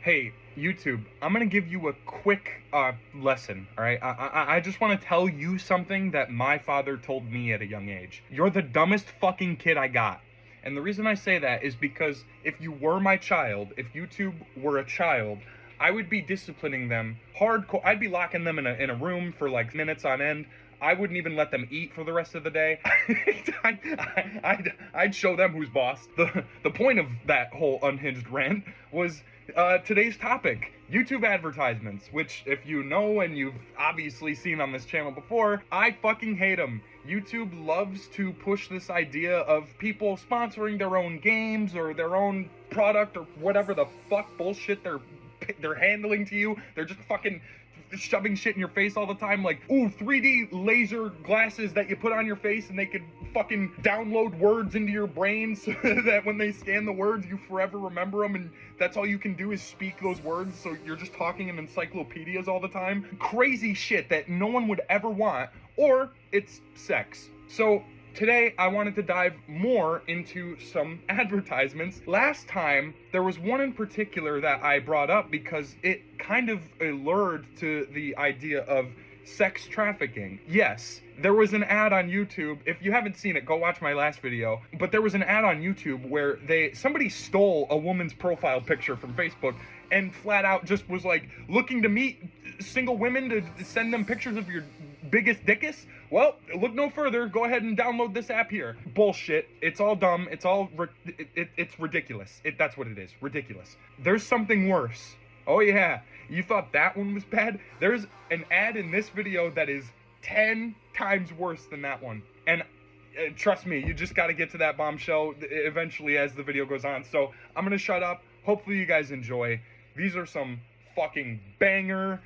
Hey, YouTube, I'm gonna give you a quick lesson, alright? I just want to tell you something that my father told me at a young age. You're the dumbest fucking kid I got. And the reason I say that is because if you were my child, if YouTube were a child, I would be disciplining them hardcore. I'd be locking them in a room for like minutes on end. I wouldn't even let them eat for the rest of the day. I'd show them who's boss. The point of that whole unhinged rant was today's topic, YouTube advertisements, which if you know and you've obviously seen on this channel before, I fucking hate them. YouTube loves to push this idea of people sponsoring their own games or their own product or whatever the fuck bullshit they're handling to you. They're just fucking shoving shit in your face all the time, like, ooh, 3D laser glasses that you put on your face and they could fucking download words into your brain so that when they scan the words, you forever remember them, and that's all you can do is speak those words, so you're just talking in encyclopedias all the time. Crazy shit that no one would ever want, or it's sex. So today, I wanted to dive more into some advertisements. Last time, there was one in particular that I brought up because it kind of allured to the idea of sex trafficking. Yes, there was an ad on YouTube. If you haven't seen it, go watch my last video. But there was an ad on YouTube where somebody stole a woman's profile picture from Facebook and flat out just was like looking to meet single women to send them pictures of your biggest dickus. Well, look no further. Go ahead and download this app here. Bullshit. It's all dumb. It's all it's ridiculous. That's what it is. Ridiculous. There's something worse. Oh yeah, you thought that one was bad? There's an ad in this video that is 10 times worse than that one. And trust me, you just got to get to that bombshell eventually as the video goes on. So I'm gonna shut up. Hopefully you guys enjoy. These are some fucking banger,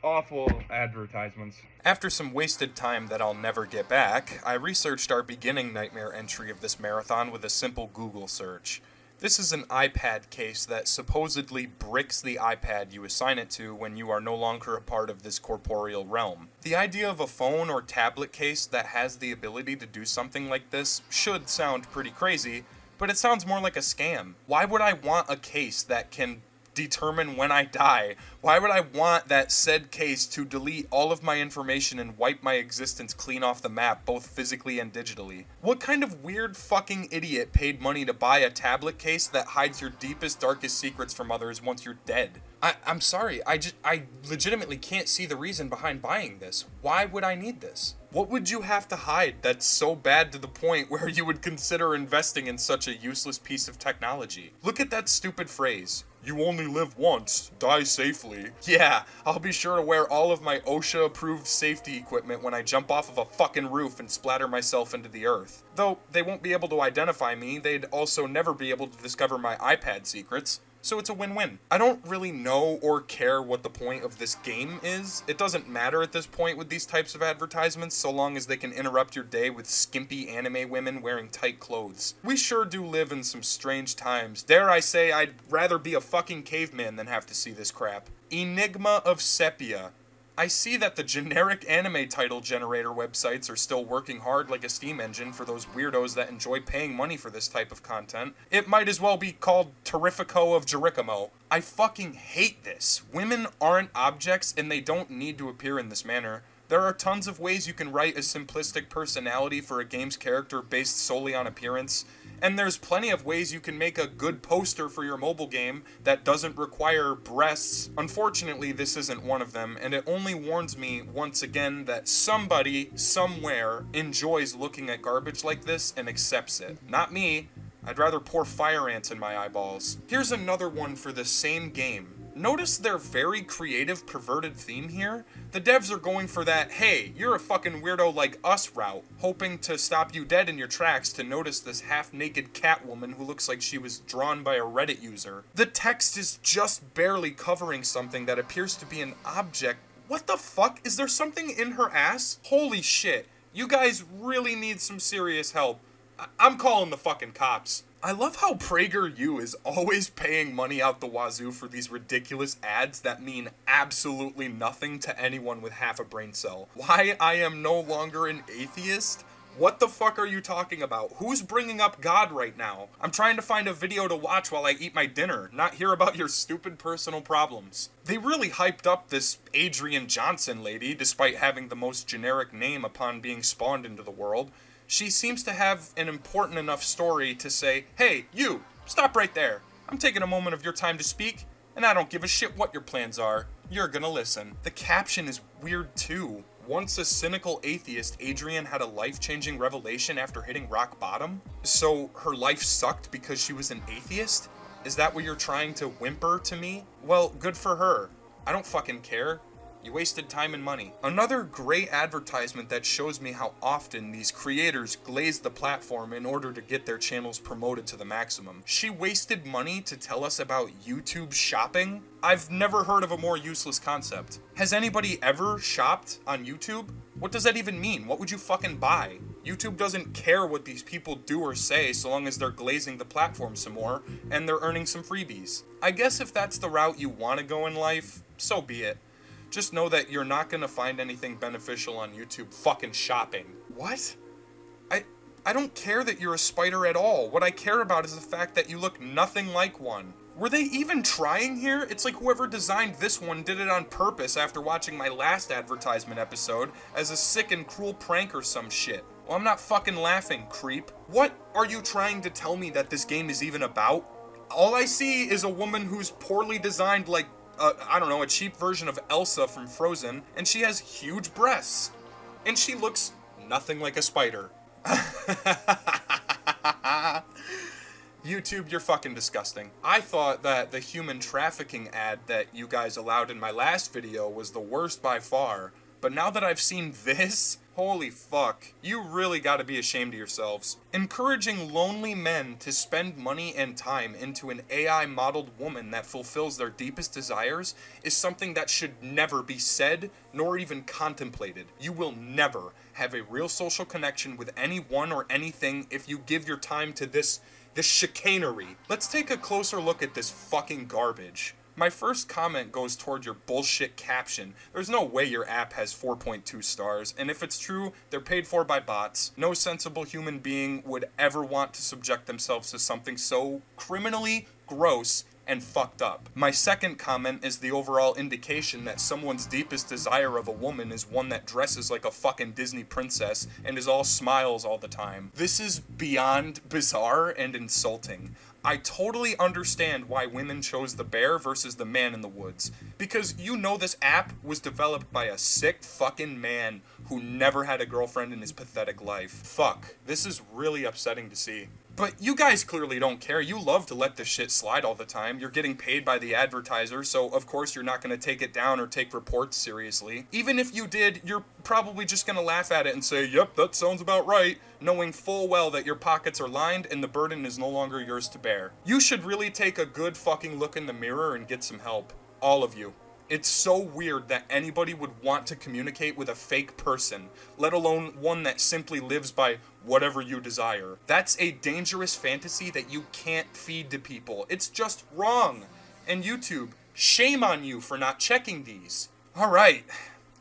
awful advertisements. After some wasted time that I'll never get back, I researched our beginning nightmare entry of this marathon with a simple Google search. This is an iPad case that supposedly bricks the iPad you assign it to when you are no longer a part of this corporeal realm. The idea of a phone or tablet case that has the ability to do something like this should sound pretty crazy, but it sounds more like a scam. Why would I want a case that can determine when I die? Why would I want that said case to delete all of my information and wipe my existence clean off the map, both physically and digitally? What kind of weird fucking idiot paid money to buy a tablet case that hides your deepest, darkest secrets from others once you're dead? I'm sorry, I legitimately can't see the reason behind buying this. Why would I need this? What would you have to hide that's so bad to the point where you would consider investing in such a useless piece of technology? Look at that stupid phrase. You only live once, die safely. Yeah, I'll be sure to wear all of my OSHA-approved safety equipment when I jump off of a fucking roof and splatter myself into the earth. Though they won't be able to identify me, they'd also never be able to discover my iPad secrets. So it's a win-win. I don't really know or care what the point of this game is. It doesn't matter at this point with these types of advertisements, so long as they can interrupt your day with skimpy anime women wearing tight clothes. We sure do live in some strange times. Dare I say I'd rather be a fucking caveman than have to see this crap. Enigma of Sepia. I see that the generic anime title generator websites are still working hard like a steam engine for those weirdos that enjoy paying money for this type of content. It might as well be called Terrifico of Jerichomo. I fucking hate this. Women aren't objects and they don't need to appear in this manner. There are tons of ways you can write a simplistic personality for a game's character based solely on appearance. And there's plenty of ways you can make a good poster for your mobile game that doesn't require breasts. Unfortunately, this isn't one of them, and it only warns me once again that somebody, somewhere, enjoys looking at garbage like this and accepts it. Not me. I'd rather pour fire ants in my eyeballs. Here's another one for the same game. Notice their very creative, perverted theme here? The devs are going for that, hey, you're a fucking weirdo like us route, hoping to stop you dead in your tracks to notice this half-naked Catwoman who looks like she was drawn by a Reddit user. The text is just barely covering something that appears to be an object. What the fuck? Is there something in her ass? Holy shit. You guys really need some serious help. I'm calling the fucking cops. I love how prageru is always paying money out the wazoo for these ridiculous ads that mean absolutely nothing to anyone with half a brain cell. Why I am no longer an atheist? What the fuck are you talking about? Who's bringing up God right now? I'm trying to find a video to watch while I eat my dinner, not hear about your stupid personal problems. They really hyped up this Adrian Johnson lady, despite having the most generic name upon being spawned into the world. She seems to have an important enough story to say, hey, you, stop right there. I'm taking a moment of your time to speak, and I don't give a shit what your plans are. You're gonna listen. The caption is weird too. Once a cynical atheist, Adrian had a life-changing revelation after hitting rock bottom? So her life sucked because she was an atheist? Is that what you're trying to whimper to me? Well, good for her. I don't fucking care. You wasted time and money. Another great advertisement that shows me how often these creators glaze the platform in order to get their channels promoted to the maximum. She wasted money to tell us about YouTube shopping? I've never heard of a more useless concept. Has anybody ever shopped on YouTube? What does that even mean? What would you fucking buy? YouTube doesn't care what these people do or say so long as they're glazing the platform some more and they're earning some freebies. I guess if that's the route you want to go in life, so be it. Just know that you're not gonna find anything beneficial on YouTube fucking shopping. What? I don't care that you're a spider at all. What I care about is the fact that you look nothing like one. Were they even trying here? It's like whoever designed this one did it on purpose after watching my last advertisement episode as a sick and cruel prank or some shit. Well, I'm not fucking laughing, creep. What are you trying to tell me that this game is even about? All I see is a woman who's poorly designed like I don't know, a cheap version of Elsa from Frozen, and she has huge breasts. And she looks nothing like a spider. YouTube, you're fucking disgusting. I thought that the human trafficking ad that you guys allowed in my last video was the worst by far, but now that I've seen this, holy fuck, you really gotta be ashamed of yourselves. Encouraging lonely men to spend money and time into an AI modeled woman that fulfills their deepest desires is something that should never be said nor even contemplated. You will never have a real social connection with anyone or anything if you give your time to this chicanery. Let's take a closer look at this fucking garbage. My first comment goes toward your bullshit caption. There's no way your app has 4.2 stars, and if it's true, they're paid for by bots. No sensible human being would ever want to subject themselves to something so criminally gross and fucked up. My second comment is the overall indication that someone's deepest desire of a woman is one that dresses like a fucking Disney princess and is all smiles all the time. This is beyond bizarre and insulting. I totally understand why women chose the bear versus the man in the woods. Because you know this app was developed by a sick fucking man who never had a girlfriend in his pathetic life. Fuck. This is really upsetting to see. But you guys clearly don't care. You love to let this shit slide all the time. You're getting paid by the advertiser, so of course you're not going to take it down or take reports seriously. Even if you did, you're probably just going to laugh at it and say, yep, that sounds about right, knowing full well that your pockets are lined and the burden is no longer yours to bear. You should really take a good fucking look in the mirror and get some help. All of you. It's so weird that anybody would want to communicate with a fake person, let alone one that simply lives by whatever you desire. That's a dangerous fantasy that you can't feed to people. It's just wrong. And YouTube, shame on you for not checking these. Alright.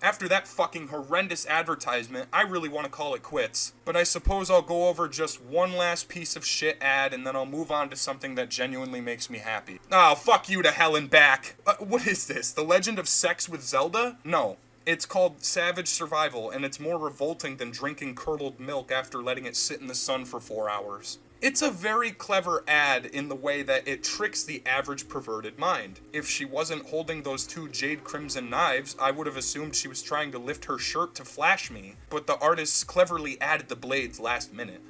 After that fucking horrendous advertisement, I really want to call it quits. But I suppose I'll go over just one last piece of shit ad and then I'll move on to something that genuinely makes me happy. Oh, fuck you to hell and back. What is this? The Legend of Sex with Zelda? No. It's called Savage Survival, and it's more revolting than drinking curdled milk after letting it sit in the sun for 4 hours. It's a very clever ad in the way that it tricks the average perverted mind. If she wasn't holding those two jade crimson knives, I would have assumed she was trying to lift her shirt to flash me, but the artists cleverly added the blades last minute.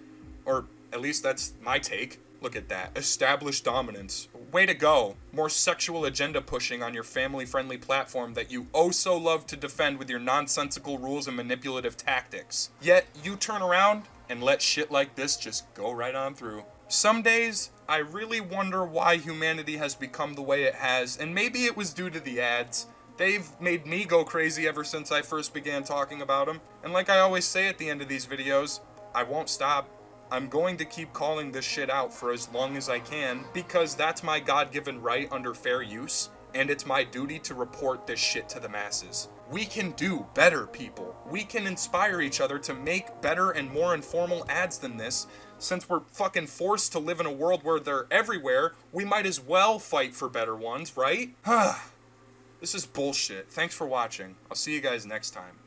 Or at least that's my take. Look at that. Established dominance. Way to go. More sexual agenda pushing on your family-friendly platform that you oh so love to defend with your nonsensical rules and manipulative tactics. Yet, you turn around and let shit like this just go right on through. Some days, I really wonder why humanity has become the way it has, and maybe it was due to the ads. They've made me go crazy ever since I first began talking about them. And like I always say at the end of these videos, I won't stop. I'm going to keep calling this shit out for as long as I can, because that's my God-given right under fair use, and it's my duty to report this shit to the masses. We can do better, people. We can inspire each other to make better and more informal ads than this. Since we're fucking forced to live in a world where they're everywhere, we might as well fight for better ones, right? This is bullshit. Thanks for watching. I'll see you guys next time.